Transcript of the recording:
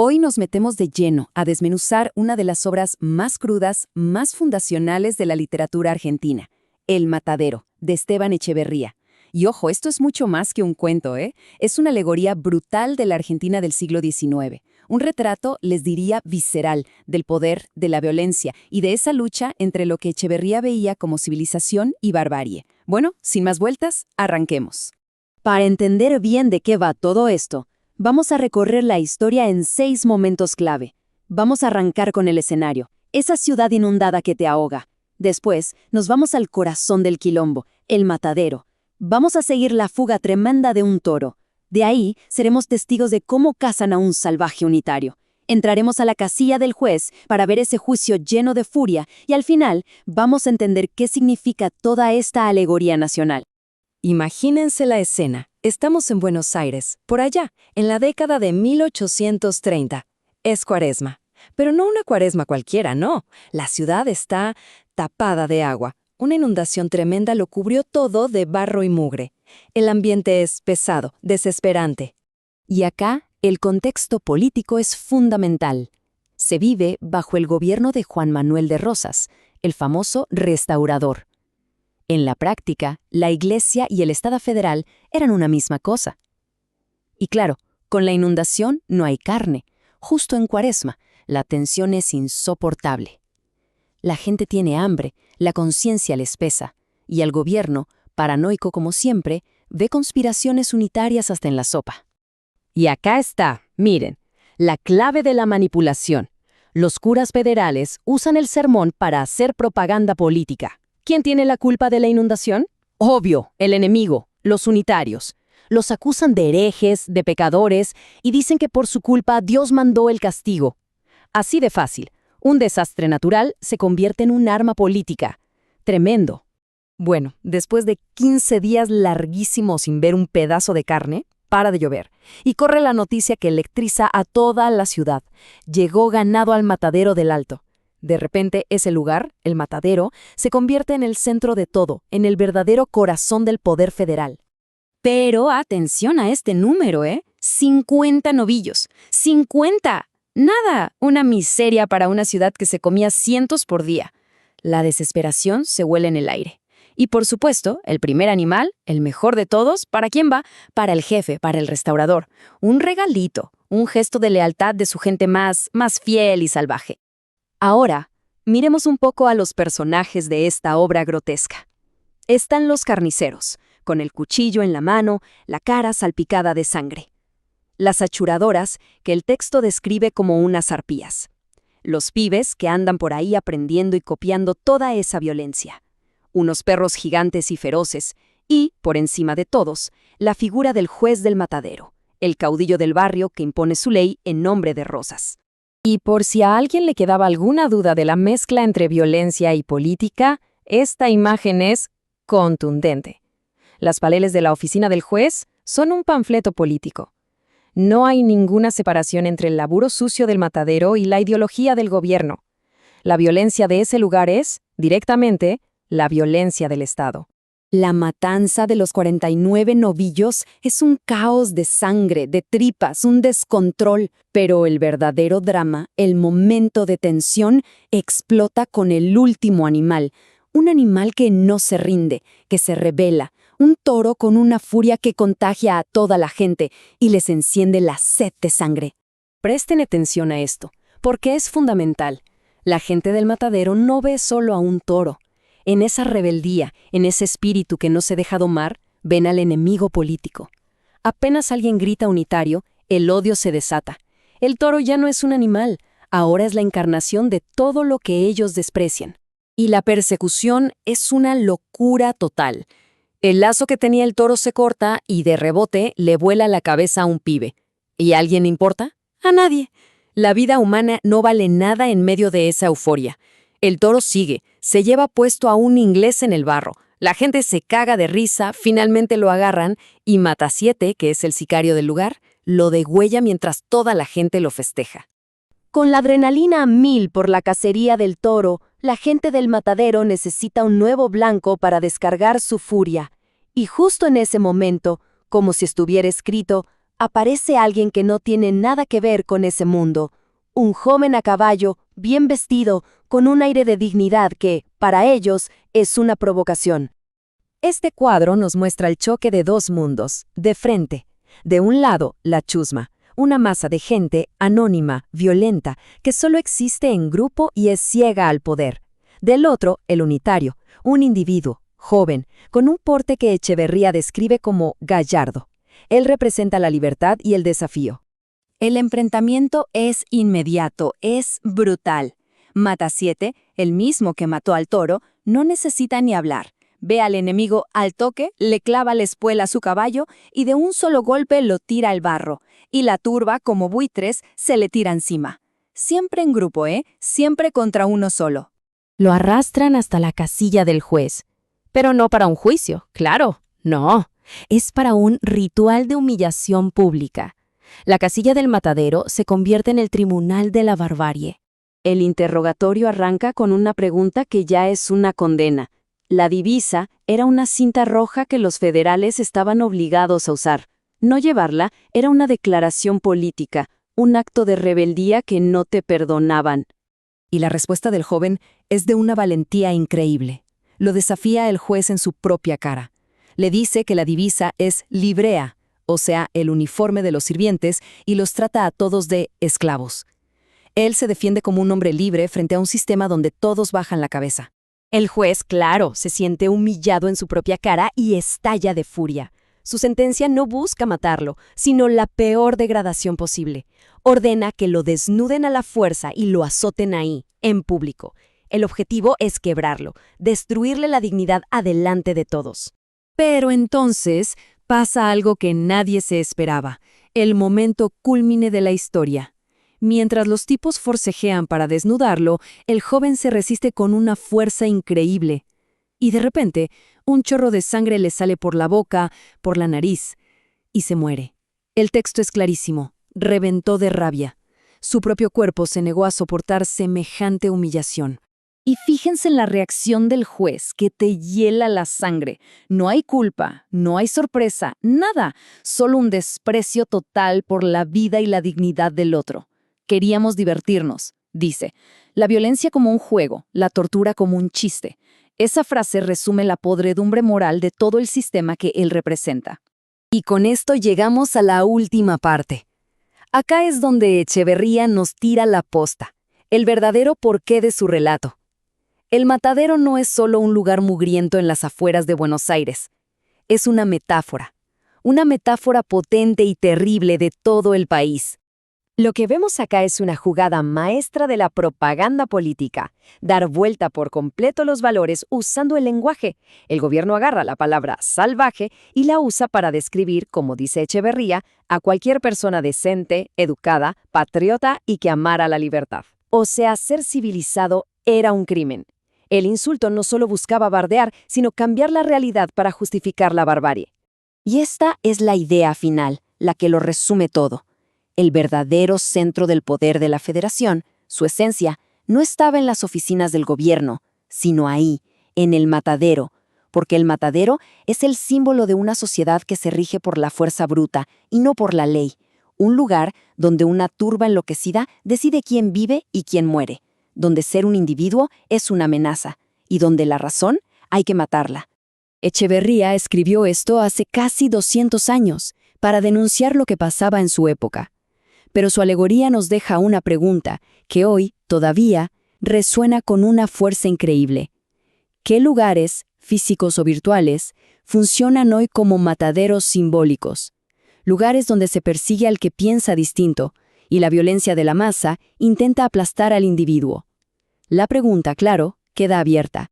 Hoy nos metemos de lleno a desmenuzar una de las obras más crudas, más fundacionales de la literatura argentina, El Matadero, de Esteban Echeverría. Y ojo, esto es mucho más que un cuento, ¿eh? Es una alegoría brutal de la Argentina del siglo XIX. Un retrato, les diría, visceral, del poder, de la violencia y de esa lucha entre lo que Echeverría veía como civilización y barbarie. Bueno, sin más vueltas, arranquemos. Para entender bien de qué va todo esto, vamos a recorrer la historia en 6 momentos clave. Vamos a arrancar con el escenario, esa ciudad inundada que te ahoga. Después, nos vamos al corazón del quilombo, el matadero. Vamos a seguir la fuga tremenda de un toro. De ahí, seremos testigos de cómo cazan a un salvaje unitario. Entraremos a la casilla del juez para ver ese juicio lleno de furia y al final, vamos a entender qué significa toda esta alegoría nacional. Imagínense la escena. Estamos en Buenos Aires, por allá, en la década de 1830. Es Cuaresma. Pero no una Cuaresma cualquiera, no. La ciudad está tapada de agua. Una inundación tremenda lo cubrió todo de barro y mugre. El ambiente es pesado, desesperante. Y acá, el contexto político es fundamental. Se vive bajo el gobierno de Juan Manuel de Rosas, el famoso restaurador. En la práctica, la Iglesia y el Estado federal eran una misma cosa. Y claro, con la inundación no hay carne. Justo en Cuaresma, la tensión es insoportable. La gente tiene hambre, la conciencia les pesa, y el gobierno, paranoico como siempre, ve conspiraciones unitarias hasta en la sopa. Y acá está, miren, la clave de la manipulación. Los curas federales usan el sermón para hacer propaganda política. ¿Quién tiene la culpa de la inundación? Obvio, el enemigo, los unitarios. Los acusan de herejes, de pecadores, y dicen que por su culpa Dios mandó el castigo. Así de fácil. Un desastre natural se convierte en un arma política. Tremendo. Bueno, después de 15 días larguísimos sin ver un pedazo de carne, para de llover, y corre la noticia que electriza a toda la ciudad. Llegó ganado al matadero del Alto. De repente, ese lugar, el matadero, se convierte en el centro de todo, en el verdadero corazón del poder federal. Pero atención a este número, 50 novillos. ¡50! Nada, una miseria para una ciudad que se comía cientos por día. La desesperación se huele en el aire. Y por supuesto, el primer animal, el mejor de todos, ¿para quién va? Para el jefe, para el restaurador. Un regalito, un gesto de lealtad de su gente más fiel y salvaje. Ahora, miremos un poco a los personajes de esta obra grotesca. Están los carniceros, con el cuchillo en la mano, la cara salpicada de sangre. Las achuradoras, que el texto describe como unas arpías. Los pibes que andan por ahí aprendiendo y copiando toda esa violencia. Unos perros gigantes y feroces. Y, por encima de todos, la figura del juez del matadero, el caudillo del barrio que impone su ley en nombre de Rosas. Y por si a alguien le quedaba alguna duda de la mezcla entre violencia y política, esta imagen es contundente. Las paneles de la oficina del juez son un panfleto político. No hay ninguna separación entre el laburo sucio del matadero y la ideología del gobierno. La violencia de ese lugar es, directamente, la violencia del Estado. La matanza de los 49 novillos es un caos de sangre, de tripas, un descontrol, pero el verdadero drama, el momento de tensión, explota con el último animal. Un animal que no se rinde, que se rebela. Un toro con una furia que contagia a toda la gente y les enciende la sed de sangre. Presten atención a esto, porque es fundamental. La gente del matadero no ve solo a un toro. En esa rebeldía, en ese espíritu que no se deja domar, ven al enemigo político. Apenas alguien grita unitario, el odio se desata. El toro ya no es un animal, ahora es la encarnación de todo lo que ellos desprecian. Y la persecución es una locura total. El lazo que tenía el toro se corta y de rebote le vuela la cabeza a un pibe. ¿Y a alguien le importa? A nadie. La vida humana no vale nada en medio de esa euforia. El toro sigue, se lleva puesto a un inglés en el barro. La gente se caga de risa, finalmente lo agarran y Matasiete, que es el sicario del lugar, lo degüella mientras toda la gente lo festeja. Con la adrenalina a 1000 por la cacería del toro, la gente del matadero necesita un nuevo blanco para descargar su furia. Y justo en ese momento, como si estuviera escrito, aparece alguien que no tiene nada que ver con ese mundo. Un joven a caballo, bien vestido, con un aire de dignidad que, para ellos, es una provocación. Este cuadro nos muestra el choque de dos mundos, de frente. De un lado, la chusma, una masa de gente anónima, violenta, que solo existe en grupo y es ciega al poder. Del otro, el unitario, un individuo, joven, con un porte que Echeverría describe como gallardo. Él representa la libertad y el desafío. El enfrentamiento es inmediato, es brutal. Mata-Siete, el mismo que mató al toro, no necesita ni hablar. Ve al enemigo al toque, le clava la espuela a su caballo y de un solo golpe lo tira al barro. Y la turba, como buitres, se le tira encima. Siempre en grupo, Siempre contra uno solo. Lo arrastran hasta la casilla del juez. Pero no para un juicio, claro, no. Es para un ritual de humillación pública. La casilla del matadero se convierte en el tribunal de la barbarie. El interrogatorio arranca con una pregunta que ya es una condena. La divisa era una cinta roja que los federales estaban obligados a usar. No llevarla era una declaración política, un acto de rebeldía que no te perdonaban. Y la respuesta del joven es de una valentía increíble. Lo desafía el juez en su propia cara. Le dice que la divisa es librea, o sea, el uniforme de los sirvientes, y los trata a todos de esclavos. Él se defiende como un hombre libre frente a un sistema donde todos bajan la cabeza. El juez, claro, se siente humillado en su propia cara y estalla de furia. Su sentencia no busca matarlo, sino la peor degradación posible. Ordena que lo desnuden a la fuerza y lo azoten ahí, en público. El objetivo es quebrarlo, destruirle la dignidad adelante de todos. Pero entonces pasa algo que nadie se esperaba, el momento cúlmine de la historia. Mientras los tipos forcejean para desnudarlo, el joven se resiste con una fuerza increíble. Y de repente, un chorro de sangre le sale por la boca, por la nariz, y se muere. El texto es clarísimo, reventó de rabia. Su propio cuerpo se negó a soportar semejante humillación. Y fíjense en la reacción del juez, que te hiela la sangre. No hay culpa, no hay sorpresa, nada, solo un desprecio total por la vida y la dignidad del otro. Queríamos divertirnos, dice. La violencia como un juego, la tortura como un chiste. Esa frase resume la podredumbre moral de todo el sistema que él representa. Y con esto llegamos a la última parte. Acá es donde Echeverría nos tira la posta, el verdadero porqué de su relato. El matadero no es solo un lugar mugriento en las afueras de Buenos Aires. Es una metáfora potente y terrible de todo el país. Lo que vemos acá es una jugada maestra de la propaganda política, dar vuelta por completo los valores usando el lenguaje. El gobierno agarra la palabra salvaje y la usa para describir, como dice Echeverría, a cualquier persona decente, educada, patriota y que amara la libertad. O sea, ser civilizado era un crimen. El insulto no solo buscaba bardear, sino cambiar la realidad para justificar la barbarie. Y esta es la idea final, la que lo resume todo. El verdadero centro del poder de la Federación, su esencia, no estaba en las oficinas del gobierno, sino ahí, en el matadero, porque el matadero es el símbolo de una sociedad que se rige por la fuerza bruta y no por la ley, un lugar donde una turba enloquecida decide quién vive y quién muere, donde ser un individuo es una amenaza y donde la razón hay que matarla. Echeverría escribió esto hace casi 200 años para denunciar lo que pasaba en su época. Pero su alegoría nos deja una pregunta que hoy, todavía, resuena con una fuerza increíble. ¿Qué lugares, físicos o virtuales, funcionan hoy como mataderos simbólicos? Lugares donde se persigue al que piensa distinto y la violencia de la masa intenta aplastar al individuo. La pregunta, claro, queda abierta.